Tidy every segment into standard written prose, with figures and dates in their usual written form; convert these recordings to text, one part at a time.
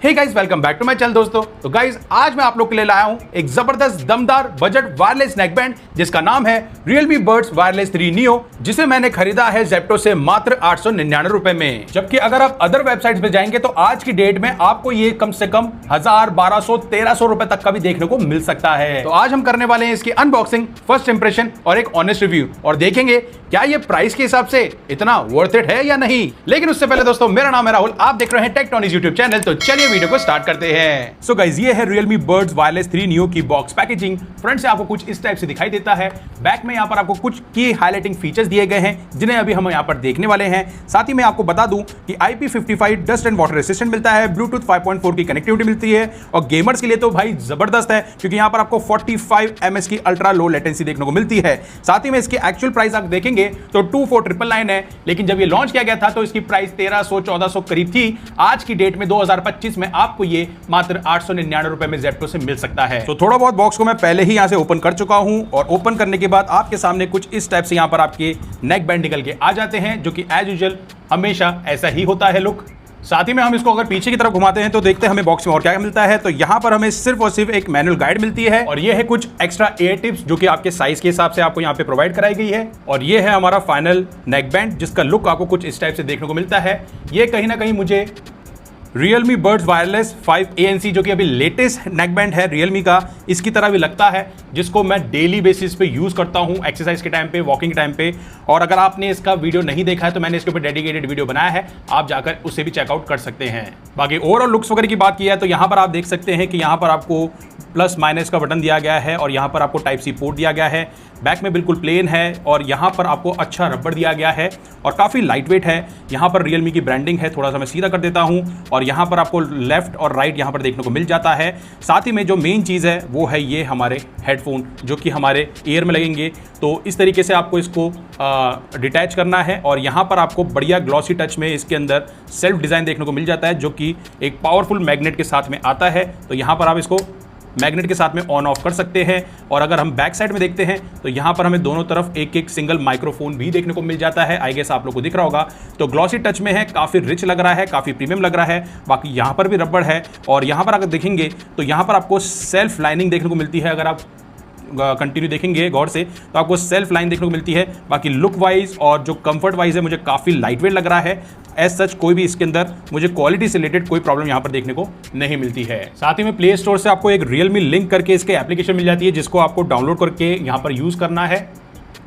Hey guys, welcome back to my channel दोस्तों। तो guys, आज मैं आप लोग के लिए लाया हूं एक जबरदस्त दमदार बजट वायरलेस नेकबैंड जिसका नाम है Realme Buds Wireless 3 Neo, जिसे मैंने खरीदा है जेप्टो से मात्र 899 रुपए में। जबकि अगर आप अदर वेबसाइट्स पे जाएंगे तो आज की डेट में आपको ये कम से कम 1000, 1200, 1300 रुपए तक का भी देखने को मिल सकता है। तो आज हम करने वाले हैं इसकी अनबॉक्सिंग, फर्स्ट इंप्रेशन और एक ऑनेस्ट रिव्यू, और देखेंगे क्या ये प्राइस के हिसाब से इतना वर्थ इट है या नहीं। लेकिन उससे पहले दोस्तों, मेरा नाम है राहुल, आप देख रहे हैं टेक्टोनिक्स यूट्यूब चैनल। तो चलिए वीडियो को स्टार्ट करते हैं। सो गाइस, ये है Realme Buds Wireless 3 Neo की बॉक्स पैकेजिंग। फ्रंट से आपको कुछ इस टाइप से दिखाई देता है। बैक में यहाँ पर आपको कुछ की हाईलाइटिंग फीचर्स दिए गए हैं जिन्हें अभी हम यहाँ पर देखने वाले हैं। साथ ही मैं आपको बता दूं कि IP55 dust and water resistant मिलता है, ब्लूटूथ 5.4 की कनेक्टिविटी मिलती है, और गेमर्स के लिए तो भाई जबरदस्त है क्योंकि यहाँ पर आपको 45 ms की अल्ट्रा लो लेटेंसी देखने को मिलती है। साथ ही में इसकी एक्चुअल प्राइस आप देखेंगे तो 24,999 है, लेकिन जब ये लॉन्च किया गया था तो इसकी प्राइस 1300-1400 करीब थी। आज की डेट में 2025 में आपको ये मात्र 899 रुपए में जेप्टो से मिल सकता है। तो थोड़ा बहुत बॉक्स को मैं पहले ही यहां से ओपन कर चुका हूं, और ओपन करने के बाद आपके सामने कुछ इस टाइप से यहां पर आपके नेक बैंड निकल के आ जाते हैं, जो कि एज यूजुअल हमेशा ऐसा ही होता है लुक। साथ ही में हम इसको अगर पीछे की तरफ घुमाते हैं तो देखते हैं हमें बॉक्स में और क्या मिलता है। तो यहाँ पर हमें सिर्फ और सिर्फ एक मैनुअल गाइड मिलती है, और ये है कुछ एक्स्ट्रा एयर टिप्स जो कि आपके साइज के हिसाब से आपको यहाँ पे प्रोवाइड कराई गई है। और ये है हमारा फाइनल नेक बैंड जिसका लुक आपको कुछ इस टाइप से देखने को मिलता है। ये कहीं ना कहीं मुझे Realme Buds Wireless 5 ANC जो कि अभी लेटेस्ट नेकबैंड है Realme का, इसकी तरह भी लगता है, जिसको मैं डेली बेसिस पे यूज़ करता हूँ एक्सरसाइज के टाइम पे, वॉकिंग के टाइम पे। और अगर आपने इसका वीडियो नहीं देखा है तो मैंने इसके ऊपर डेडिकेटेड वीडियो बनाया है, आप जाकर उसे भी चेकआउट कर सकते हैं। बाकी ओवरऑल लुक्स वगैरह की बात की है तो यहाँ पर आप देख सकते हैं कि यहाँ पर आपको प्लस माइनस का बटन दिया गया है, और यहाँ पर आपको टाइप सी पोर्ट दिया गया है। बैक में बिल्कुल प्लेन है, और यहाँ पर आपको अच्छा रबड़ दिया गया है और काफ़ी लाइट वेट है। यहाँ पर Realme की ब्रांडिंग है, थोड़ा सा मैं सीधा कर देता हूँ, और यहाँ पर आपको लेफ्ट और राइट यहाँ पर देखने को मिल जाता है। साथ ही में जो मेन चीज़ है वो है ये हमारे हेडफोन जो कि हमारे ईयर में लगेंगे। तो इस तरीके से आपको इसको डिटैच करना है, और यहाँ पर आपको बढ़िया ग्लॉसी टच में इसके अंदर सेल्फ डिज़ाइन देखने को मिल जाता है, जो कि एक पावरफुल मैग्नेट के साथ में आता है। तो यहाँ पर आप इसको मैग्नेट के साथ में ऑन ऑफ कर सकते हैं। और अगर हम बैक साइड में देखते हैं तो यहाँ पर हमें दोनों तरफ एक एक सिंगल माइक्रोफोन भी देखने को मिल जाता है। आई गेस आप लोग को दिख रहा होगा। तो ग्लॉसी टच में है, काफ़ी रिच लग रहा है, काफ़ी प्रीमियम लग रहा है। बाकी यहाँ पर भी रबड़ है, और यहाँ पर अगर देखेंगे तो यहाँ पर आपको सेल्फ लाइनिंग देखने को मिलती है। अगर आप कंटिन्यू देखेंगे गौर से तो आपको सेल्फ लाइन देखने को मिलती है। बाकी लुक वाइज और जो कंफर्ट वाइज है मुझे काफ़ी लाइट वेट लग रहा है। एज सच कोई भी इसके अंदर मुझे क्वालिटी से रिलेटेड कोई प्रॉब्लम यहाँ पर देखने को नहीं मिलती है। साथ ही में प्ले स्टोर से आपको एक Realme लिंक करके इसके एप्लीकेशन मिल जाती है, जिसको आपको डाउनलोड करके यहाँ पर यूज़ करना है।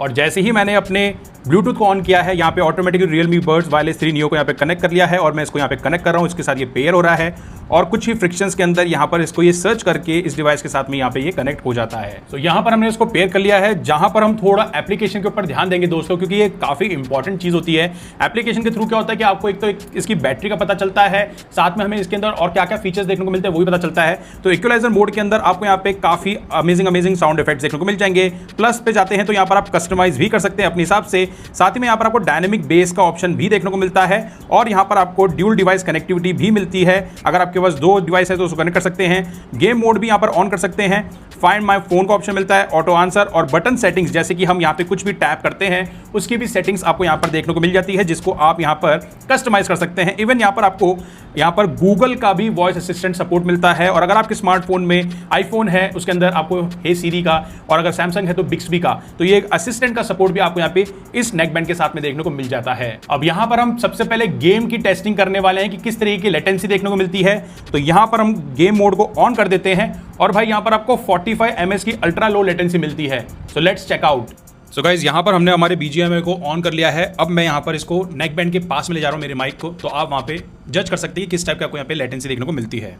और जैसे ही मैंने अपने ब्लूटूथ को ऑन किया है, यहाँ पे automatically Realme Buds Wireless 3 Neo को यहाँ पे कनेक्ट कर लिया है, और मैं इसको यहाँ पे कनेक्ट कर रहा हूँ। इसके साथ ये पेयर हो रहा है, और कुछ ही फ्रिक्शंस के अंदर यहाँ पर इसको ये सर्च करके इस डिवाइस के साथ में यहाँ पे ये कनेक्ट हो जाता है। तो यहाँ पर हमने इसको पेयर कर लिया है, जहाँ पर हम थोड़ा एप्लीकेशन के ऊपर ध्यान देंगे दोस्तों, क्योंकि ये काफ़ी इंपॉर्टेंट चीज़ होती है। एप्लीकेशन के थ्रू क्या होता है कि आपको एक तो इसकी बैटरी का पता चलता है, साथ में हमें इसके अंदर और क्या क्या फीचर्स देखने को मिलते हैं वो भी पता चलता है। तो इक्वलाइजर मोड के अंदर आपको यहाँ पे काफ़ी अमेजिंग साउंड इफेक्ट्स देखने को मिल जाएंगे। प्लस पे जाते हैं तो यहाँ पर आप कस्टमाइज भी कर सकते हैं अपने हिसाब से। साथ ही में यहाँ पर आपको डायनेमिक बेस का ऑप्शन भी देखने को मिलता है, और यहाँ पर आपको ड्यूल डिवाइस कनेक्टिविटी भी मिलती है। अगर आपके पास दो डिवाइस है तो उसको कनेक्ट कर सकते हैं। गेम मोड भी यहाँ पर ऑन कर सकते हैं। फाइंड माय फोन का ऑप्शन मिलता है, ऑटो आंसर और बटन सेटिंग्स, जैसे कि हम यहाँ पे कुछ भी टैप करते हैं उसकी भी सेटिंग्स आपको यहाँ पर देखने को मिल जाती है, जिसको आप यहाँ पर कस्टमाइज कर सकते हैं। इवन यहाँ पर आपको यहाँ पर गूगल का भी वॉइस असिस्टेंट सपोर्ट मिलता है, और अगर आपके स्मार्टफोन में आईफोन है उसके अंदर आपको हे सीरी का, और अगर सैमसंग है तो बिक्सबी का, तो ये असिस्टेंट का सपोर्ट भी आपको यहाँ पे इस नेकबैंड के साथ में देखने को मिल जाता है। अब यहाँ पर हम सबसे पहले गेम की टेस्टिंग करने वाले हैं कि किस तरीके की लेटेंसी देखने को मिलती है। तो यहाँ पर हम गेम मोड को ऑन कर देते हैं, और भाई यहाँ पर आपको 45 ms की अल्ट्रा लो लेटेंसी मिलती है। So let's check out. So guys, यहाँ पर हमने हमारे BGMI को ऑन कर लिया है। अब मैं यहाँ पर इसको नेक बैंड के पास में ले जा रहा हूँ मेरे माइक को, तो आप वहाँ पे जज कर सकते हैं किस टाइप का आपको यहाँ पे लेटेंसी देखने को मिलती है।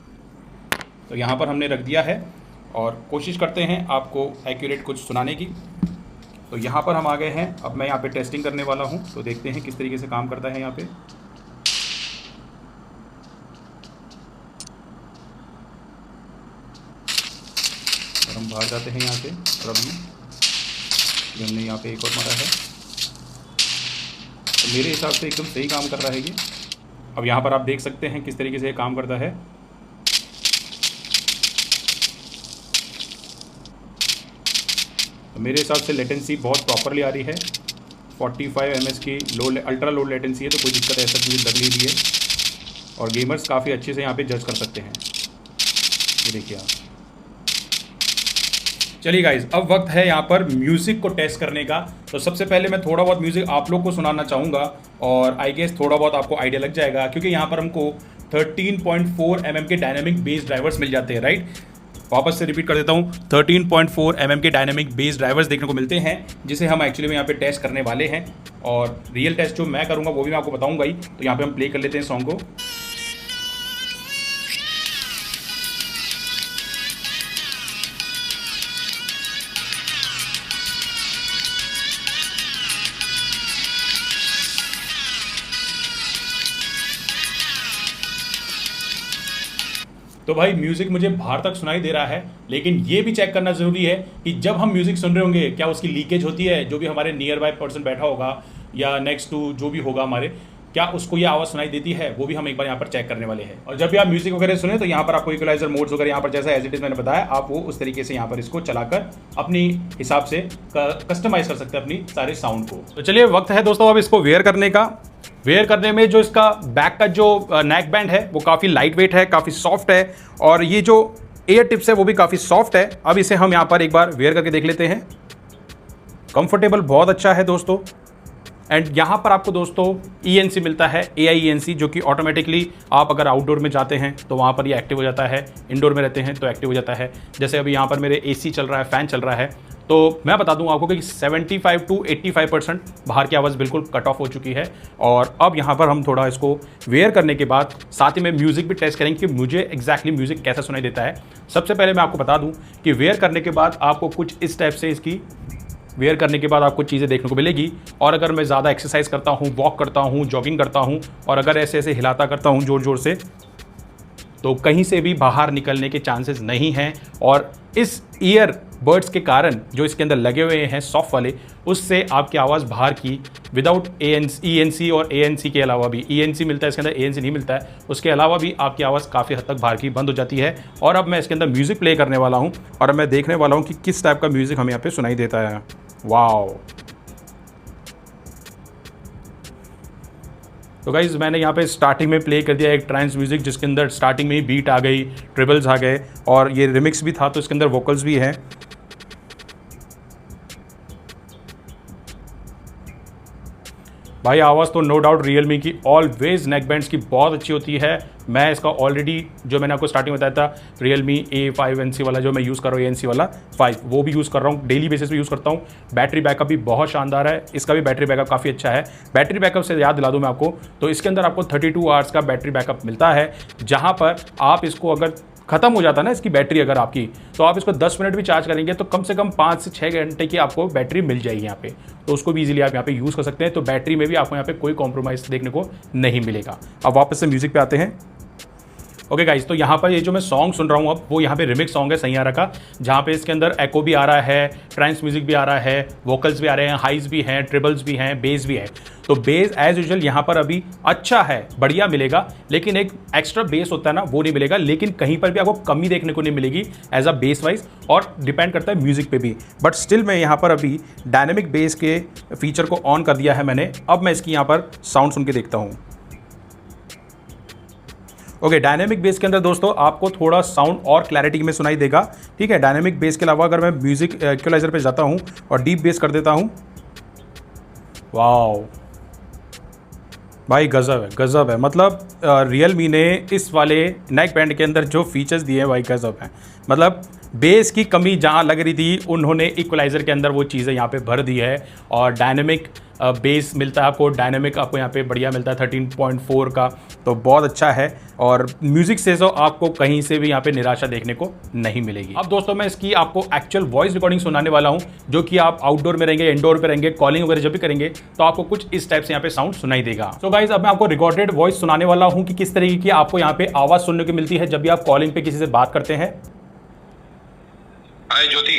तो यहाँ पर हमने रख दिया है, और कोशिश करते हैं आपको एक्यूरेट कुछ सुनाने की। तो यहाँ पर हम आ गए हैं। अब मैं यहाँ पे टेस्टिंग करने वाला हूँ, तो देखते हैं किस तरीके से काम करता है यहाँ पे। और हम बाहर जाते हैं यहाँ से, और अभी हमने यहाँ पे एक और मारा है, तो मेरे हिसाब से एकदम सही काम कर रहा है ये। अब यहाँ पर आप देख सकते हैं किस तरीके से ये काम करता है। तो मेरे हिसाब से लेटेंसी बहुत प्रॉपरली आ रही है। 45 ms की अल्ट्रा लो लेटेंसी है, तो कोई दिक्कत ऐसा मुझे लग नहीं रही है। और गेमर्स काफ़ी अच्छे से यहाँ पे जज कर सकते हैं। ये देखिए आप। चलिए गाइज, अब वक्त है यहाँ पर म्यूज़िक को टेस्ट करने का। तो सबसे पहले मैं थोड़ा बहुत म्यूज़िक आप लोग को सुनाना चाहूँगा और आई गेस थोड़ा बहुत आपको आइडिया लग जाएगा, क्योंकि यहाँ पर हमको 13.4 mm के डायनेमिक बेस ड्राइवर्स मिल जाते हैं, राइट। वापस से रिपीट कर देता हूँ, 13.4 mm के डायनेमिक बेस ड्राइवर्स देखने को मिलते हैं, जिसे हम एक्चुअली में यहाँ पे टेस्ट करने वाले हैं। और रियल टेस्ट जो मैं करूँगा वो भी मैं आपको बताऊँगा ही। तो यहाँ पे हम प्ले कर लेते हैं सॉन्ग को। तो भाई म्यूज़िक मुझे बाहर तक सुनाई दे रहा है, लेकिन ये भी चेक करना ज़रूरी है कि जब हम म्यूज़िक सुन रहे होंगे क्या उसकी लीकेज होती है, जो भी हमारे नियर बाय पर्सन बैठा होगा या नेक्स्ट टू जो भी होगा हमारे, क्या उसको ये आवाज़ सुनाई देती है, वो भी हम एक बार यहाँ पर चेक करने वाले हैं। और जब भी आप म्यूज़िक वगैरह सुने तो यहाँ पर आपको इक्वलाइजर मोड्स वगैरह यहाँ पर जैसा एज इट इज़ मैंने बताया, आप वो उस तरीके से यहाँ पर इसको चलाकर अपनी हिसाब से कस्टमाइज़ कर सकते हैं अपनी सारे साउंड को। तो चलिए वक्त है दोस्तों अब इसको वेयर करने का। वेयर करने में जो इसका बैक का जो नेक बैंड है वो काफ़ी लाइट वेट है, काफ़ी सॉफ्ट है, और ये जो एयर टिप्स है वो भी काफ़ी सॉफ्ट है। अब इसे हम यहाँ पर एक बार वेयर करके देख लेते हैं। कंफर्टेबल बहुत अच्छा है दोस्तों। एंड यहाँ पर आपको दोस्तों ENC मिलता है, AI ENC, जो कि ऑटोमेटिकली आप अगर आउटडोर में जाते हैं तो वहाँ पर ये एक्टिव हो जाता है, इंडोर में रहते हैं तो एक्टिव हो जाता है। जैसे अभी यहाँ पर मेरे AC चल रहा है, फ़ैन चल रहा है, तो मैं बता दूं आपको कि 75 to 85% बाहर की आवाज़ बिल्कुल कट ऑफ हो चुकी है। और अब यहाँ पर हम थोड़ा इसको वेयर करने के बाद साथ ही में म्यूज़िक भी टेस्ट करेंगे कि मुझे एग्जैक्टली म्यूज़िक कैसा सुनाई देता है। सबसे पहले मैं आपको बता दूं कि वेयर करने के बाद आपको कुछ इस टाइप से इसकी वेयर करने के बाद आपको चीज़ें देखने को मिलेगी। और अगर मैं ज़्यादा एक्सरसाइज करता हूँ, वॉक करता हूँ, जॉगिंग करता हूँ, और अगर ऐसे ऐसे हिलाता करता हूँ ज़ोर ज़ोर से, तो कहीं से भी बाहर निकलने के चांसेस नहीं हैं। और इस ईयर बर्ड्स के कारण जो इसके अंदर लगे हुए हैं सॉफ्ट वाले, उससे आपकी आवाज़ बाहर की विदाउट ENC और ANC के अलावा भी, ENC मिलता है इसके अंदर, ANC नहीं मिलता है, उसके अलावा भी आपकी आवाज़ काफ़ी हद तक बाहर की बंद हो जाती है। और अब मैं इसके अंदर म्यूज़िक प्ले करने वाला हूँ और अब मैं देखने वाला हूँ कि किस टाइप का म्यूज़िक हमें यहाँ पे सुनाई देता है। वाओ। तो गाइज़ मैंने यहाँ पे स्टार्टिंग में प्ले कर दिया एक ट्रांस म्यूज़िक, जिसके अंदर स्टार्टिंग में ही बीट आ गई, ट्रिबल्स आ गए, और ये रिमिक्स भी था तो इसके अंदर वोकल्स भी हैं। भाई आवाज़ तो नो डाउट रियलमी की ऑलवेज नेक बैंड्स की बहुत अच्छी होती है। मैं इसका ऑलरेडी जो मैंने आपको स्टार्टिंग में बताया था रियलमी A5NC वाला जो मैं यूज़ कर रहा हूँ, ANC वाला 5, वो भी यूज़ कर रहा हूँ, डेली बेसिस पे यूज़ करता हूँ। बैटरी बैकअप भी बहुत शानदार है, इसका भी बैटरी बैकअप काफ़ी अच्छा है। बैटरी बैकअप से याद दिला दूँ मैं आपको, तो इसके अंदर आपको 32 आवर्स का बैटरी बैकअप मिलता है, जहाँ पर आप इसको अगर खत्म हो जाता है ना इसकी बैटरी अगर आपकी, तो आप इसको 10 मिनट भी चार्ज करेंगे तो कम से कम 5 से 6 घंटे की आपको बैटरी मिल जाएगी यहाँ पे। तो उसको भी इजीली आप यहाँ पे यूज़ कर सकते हैं। तो बैटरी में भी आपको यहाँ पे कोई कॉम्प्रोमाइज़ देखने को नहीं मिलेगा। अब वापस से म्यूज़िक पे आते हैं। ओके गाइज, तो यहाँ पर ये जो मैं सॉन्ग सुन रहा हूँ अब, वो यहाँ पे रिमिक्स सॉन्ग है सैयारा का, जहाँ पे इसके अंदर एको भी आ रहा है, ट्रांस म्यूजिक भी आ रहा है, वोकल्स भी आ रहे हैं, हाइज भी हैं, ट्रिबल्स भी हैं, बेस भी है। तो बेस एज यूजुअल यहाँ पर अभी अच्छा है, बढ़िया मिलेगा, लेकिन एक एक्स्ट्रा बेस होता है ना, वो नहीं मिलेगा। लेकिन कहीं पर भी आपको कमी देखने को नहीं मिलेगी एज अ बेस वाइज, और डिपेंड करता है म्यूजिक पे भी। बट स्टिल मैं यहाँ पर अभी डायनेमिक बेस के फीचर को ऑन कर दिया है मैंने। अब मैं इसकी यहाँ पर साउंड सुन के देखता हूँ। ओके, डायनेमिक बेस के अंदर दोस्तों आपको थोड़ा साउंड और क्लैरिटी में सुनाई देगा, ठीक है। डायनेमिक बेस के अलावा अगर मैं म्यूजिक इक्वलाइजर पे जाता हूँ और डीप बेस कर देता हूँ, वाओ भाई गज़ब है, गज़ब है। मतलब रियलमी ने इस वाले नेक बैंड के अंदर जो फीचर्स दिए हैं भाई गज़ब है। मतलब बेस की कमी जहाँ लग रही थी, उन्होंने इक्वलाइज़र के अंदर वो चीज़ें यहाँ पे भर दी है। और डायनेमिक बेस मिलता है आपको, डायनेमिक आपको यहाँ पे बढ़िया मिलता है 13.4 का, तो बहुत अच्छा है। और म्यूज़िक से तो आपको कहीं से भी यहाँ पे निराशा देखने को नहीं मिलेगी। अब दोस्तों मैं इसकी आपको एक्चुअल वॉइस रिकॉर्डिंग सुनाने वाला हूँ, जो कि आप आउटडोर में रहेंगे, इंडोर पे रहेंगे, कॉलिंग वगैरह जब भी करेंगे तो आपको कुछ इस टाइप से यहाँ पे साउंड सुनाई देगा। तो गाइज अब मैं आपको रिकॉर्डेड वॉइस सुनाने वाला हूँ कि किस तरीके की आपको यहाँ पे आवाज़ सुनने को मिलती है जब भी आप कॉलिंग पे किसी से बात करते हैं। हाय ज्योति।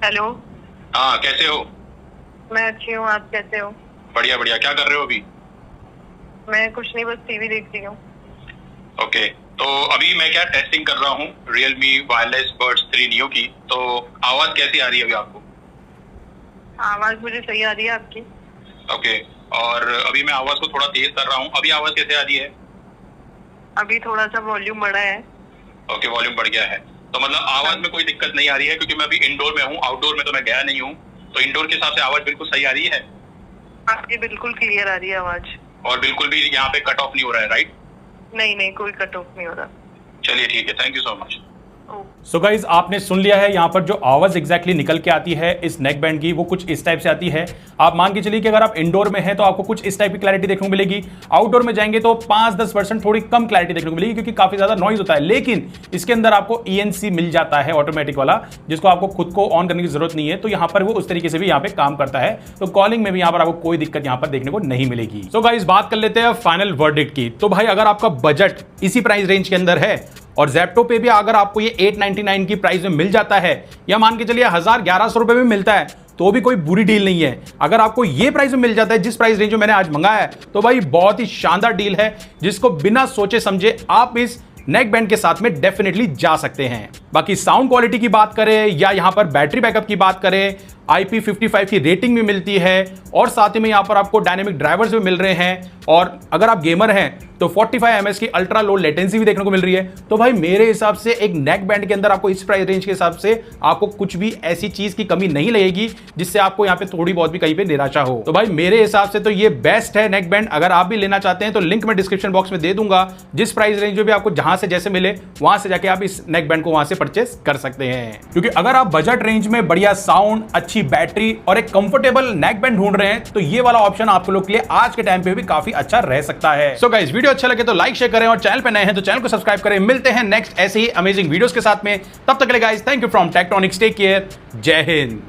हेलो। हाँ, कैसे हो? मैं अच्छी हूँ, आप कैसे हो? बढ़िया बढ़िया। क्या कर रहे हो अभी? मैं कुछ नहीं, बस टीवी देख रही हूँ। ओके, तो अभी मैं क्या टेस्टिंग कर रहा हूँ Realme वायरलेस बर्ड्स 3 Neo की। तो आवाज कैसी आ रही है अभी आपको? आवाज मुझे सही आ रही है आपकी। ओके, और अभी मैं आवाज को थोड़ा तेज कर रहा हूँ। अभी आवाज कैसे आ रही है? अभी थोड़ा सा वॉल्यूम बढ़ा है। ओके, वॉल्यूम बढ़ गया है तो मतलब आवाज में कोई दिक्कत नहीं आ रही है, क्योंकि मैं अभी इंडोर में हूँ, आउटडोर में तो मैं गया नहीं हूँ। तो इंडोर के हिसाब से आवाज बिल्कुल सही आ रही है। आपकी बिल्कुल क्लियर आ रही है आवाज। और बिल्कुल भी यहाँ पे कट ऑफ नहीं हो रहा है, राइट? नहीं नहीं, कोई कट ऑफ नहीं हो रहा। चलिए ठीक है, thank you so much. So guys आपने सुन लिया है, यहाँ पर जो आवाज एग्जैक्टली निकल के आती है इस नेक बैंड की वो कुछ इस टाइप से आती है। आप मान के चलिए कि अगर आप इंडोर में हैं तो आपको कुछ इस टाइप की क्लैरिटी देखने को मिलेगी, आउटडोर में जाएंगे तो 5-10% थोड़ी कम क्लैरिटी देखने को मिलेगी क्योंकि काफी ज्यादा नॉइज होता है। लेकिन इसके अंदर आपको ENC मिल जाता है ऑटोमेटिक वाला, जिसको आपको खुद को ऑन करने की जरूरत नहीं है। तो यहाँ पर वो उस तरीके से भी यहाँ पे काम करता है। तो कॉलिंग में भी यहाँ पर आपको कोई दिक्कत यहाँ पर देखने को नहीं मिलेगी। सो गाइज बात कर लेते हैं फाइनल वर्डिक्ट की। तो भाई अगर आपका बजट इसी प्राइस रेंज के अंदर है और Zepto पे भी अगर आपको ये 899 की प्राइस में मिल जाता है या मान के चलिए 1100 रुपए में मिलता है तो भी कोई बुरी डील नहीं है। अगर आपको ये प्राइस में मिल जाता है जिस प्राइस रेंज में मैंने आज मंगाया है तो भाई बहुत ही शानदार डील है, जिसको बिना सोचे समझे आप इस नेक बैंड के साथ में डेफिनेटली जा सकते हैं। बाकी साउंड क्वालिटी की बात करें या यहां पर बैटरी बैकअप की बात करें, IP55 की रेटिंग भी मिलती है और साथ ही में यहां पर आपको डायनेमिक ड्राइवर्स भी मिल रहे हैं। और अगर आप गेमर हैं तो 45 ms की अल्ट्रा लो लेटेंसी भी देखने को मिल रही है। तो भाई मेरे हिसाब से एक नेक बैंड के अंदर आपको इस प्राइस रेंज के हिसाब से आपको कुछ भी ऐसी चीज की कमी नहीं लगेगी जिससे आपको यहाँ पे थोड़ी बहुत भी कहीं पे निराशा हो। तो भाई मेरे हिसाब से तो ये बेस्ट है नेक बैंड। अगर आप भी लेना चाहते हैं तो लिंक मैं डिस्क्रिप्शन बॉक्स में दे दूंगा। जिस प्राइस रेंज में भी आपको जहां से जैसे मिले वहां से जाके आप इस नेक बैंड को वहां से परचेस कर सकते हैं। क्योंकि अगर आप बजट रेंज में बढ़िया साउंड, अच्छी बैटरी और एक कंफर्टेबल नेक बैंड ढूंढ रहे हैं तो ये वाला ऑप्शन आप लोग के लिए आज के टाइम पे भी काफी अच्छा रह सकता है। सो गाइस वीडियो अच्छा लगे तो लाइक शेयर करें और चैनल पे नए हैं तो चैनल को सब्सक्राइब करें। मिलते हैं नेक्स्ट ऐसे ही अमेजिंग वीडियोस के साथ में, तब तक के लिए guys thank you from Tektronix, take care, जय हिंद।